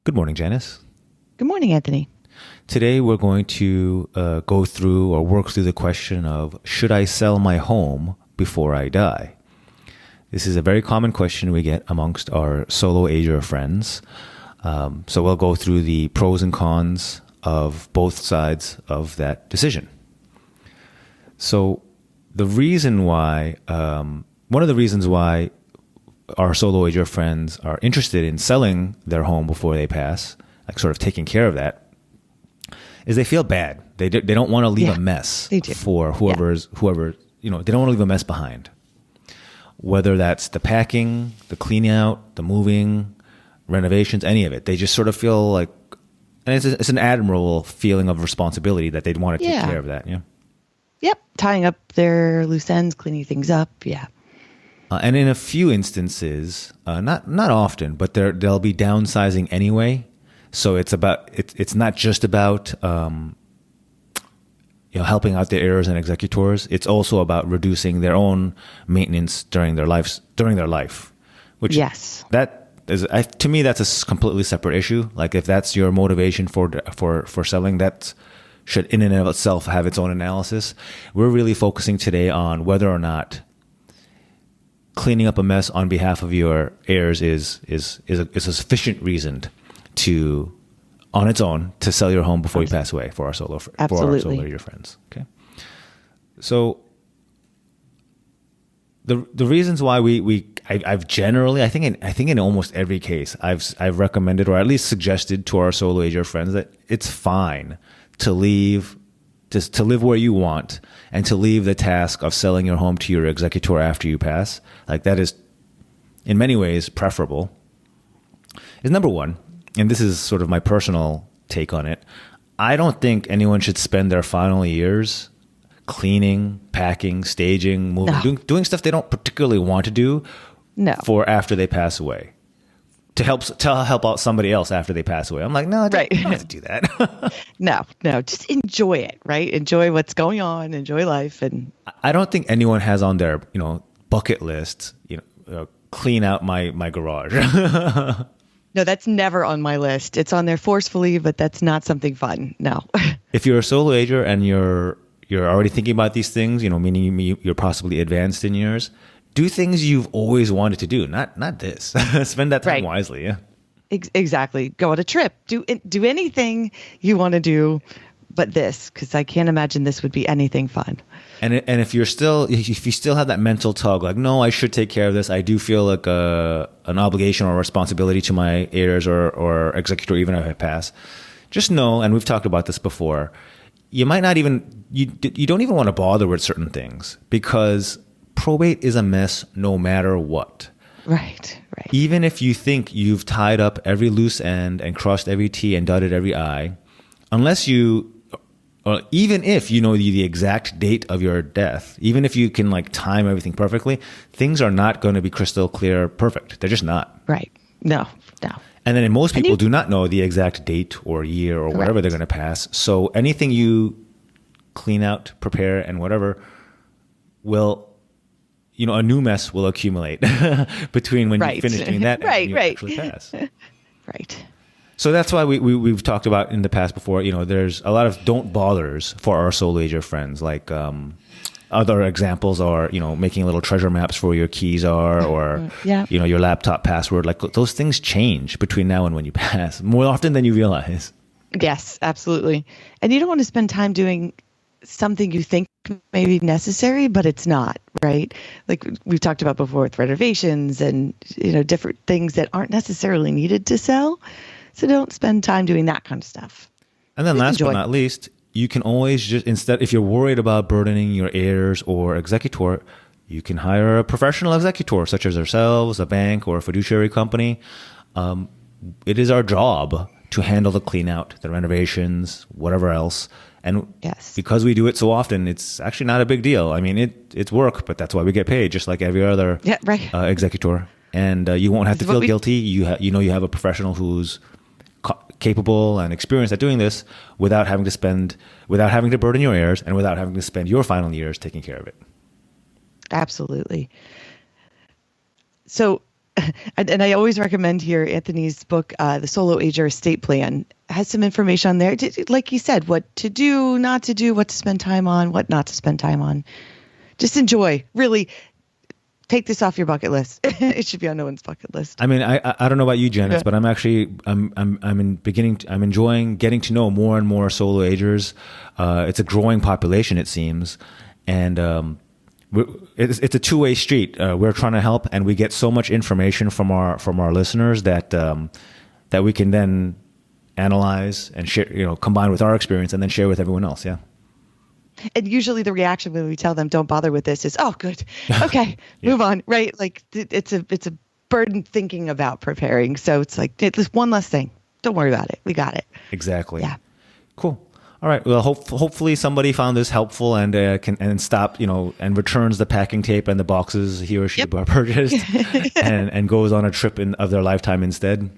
Good morning, Janice. Good morning, Anthony. Today we're going to go through or work through the question of, should I sell my home before I die? This is a very common question we get amongst our solo ager friends. So we'll go through the pros and cons of both sides of that decision. So the reason why, one of the reasons why our solo ager friends are interested in selling their home before they pass, like sort of taking care of that, is they feel bad. They don't want to leave a mess for whoever, they don't want to leave a mess behind. Whether that's the packing, the cleaning out, the moving, renovations, any of it. They just sort of feel like, and it's an admirable feeling of responsibility that they'd want to take care of that. Yeah. Yep. Tying up their loose ends, cleaning things up. Yeah. And in a few instances, not often, but they'll be downsizing anyway. So it's not just about helping out their heirs and executors. It's also about reducing their own maintenance during their life. Which that is, to me, that's a completely separate issue. Like if that's your motivation for selling, that should in and of itself have its own analysis. We're really focusing today on whether or not cleaning up a mess on behalf of your heirs is a sufficient reason to, on its own, to sell your home before you pass away for our solo ager friends. Okay, so the reasons why I've generally, I think in almost every case I've recommended or at least suggested to our solo ager friends that it's fine to live where you want and to leave the task of selling your home to your executor after you pass. Like that is in many ways preferable. Is number one, and this is sort of my personal take on it. I don't think anyone should spend their final years cleaning, packing, staging, moving, doing stuff they don't particularly want to do for after they pass away. To help out somebody else after they pass away. I'm like, no, don't have to do that. No, just enjoy it, right? Enjoy what's going on, enjoy life. And I don't think anyone has on their, bucket list, clean out my garage. No, that's never on my list. It's on there forcefully, but that's not something fun. No. If you're a solo ager and you're already thinking about these things, meaning you're possibly advanced in years, do things you've always wanted to do, not this. Spend that time wisely, yeah. Exactly. Go on a trip. Do anything you want to do, but this, because I can't imagine this would be anything fun. And if you still have that mental tug, like, no, I should take care of this. I do feel like an obligation or responsibility to my heirs or executor, even if I pass. Just know, and we've talked about this before, you might not even you don't even want to bother with certain things because probate is a mess no matter what. Right. Even if you think you've tied up every loose end and crossed every T and dotted every I, even if you know the exact date of your death, even if you can time everything perfectly, things are not going to be crystal clear perfect. They're just not. Right. No. And then most people do not know the exact date or year or whatever they're going to pass. So anything you clean out, prepare, and whatever will, a new mess will accumulate between when you finish doing that and when you actually pass. Right. So that's why we've talked about in the past before, there's a lot of don't bothers for our solo ager friends. Like other examples are, making little treasure maps for where your keys are or, your laptop password. Like those things change between now and when you pass more often than you realize. Yes, absolutely. And you don't want to spend time doing something you think may be necessary, but it's not, right? Like we've talked about before with renovations and, different things that aren't necessarily needed to sell. So don't spend time doing that kind of stuff. And then last but not least, you can always just, if you're worried about burdening your heirs or executor, you can hire a professional executor such as ourselves, a bank, or a fiduciary company. It is our job to handle the clean out, the renovations, whatever else. And because we do it so often, it's actually not a big deal. I mean, it's work, but that's why we get paid, just like every other executor. And you won't have to feel guilty. You have a professional who's capable and experienced at doing this without having to burden your heirs and without having to spend your final years taking care of it. Absolutely. So And I always recommend here Anthony's book, The Solo Ager Estate Plan, has some information on there. Like you said, what to do, not to do, what to spend time on, what not to spend time on. Just enjoy. Really take this off your bucket list. It should be on no one's bucket list. I mean, I don't know about you, Janice, but I'm actually I'm enjoying getting to know more and more solo agers. It's a growing population, it seems, and it's a two-way street. We're trying to help, and we get so much information from our listeners that that we can then analyze and share, combine with our experience, and then share with everyone else. Yeah. And usually the reaction when we tell them don't bother with this is, oh, good. Okay, Yeah. move on. Right. Like it's a burden thinking about preparing. So it's like, it's one less thing. Don't worry about it. We got it. Exactly. Yeah. Cool. All right. Well, hopefully somebody found this helpful and can stop, and returns the packing tape and the boxes he or she purchased and goes on a trip of their lifetime instead.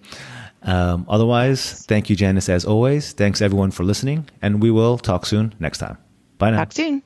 Otherwise, thank you, Janice, as always. Thanks everyone for listening, and we will talk soon next time. Bye now. Talk soon.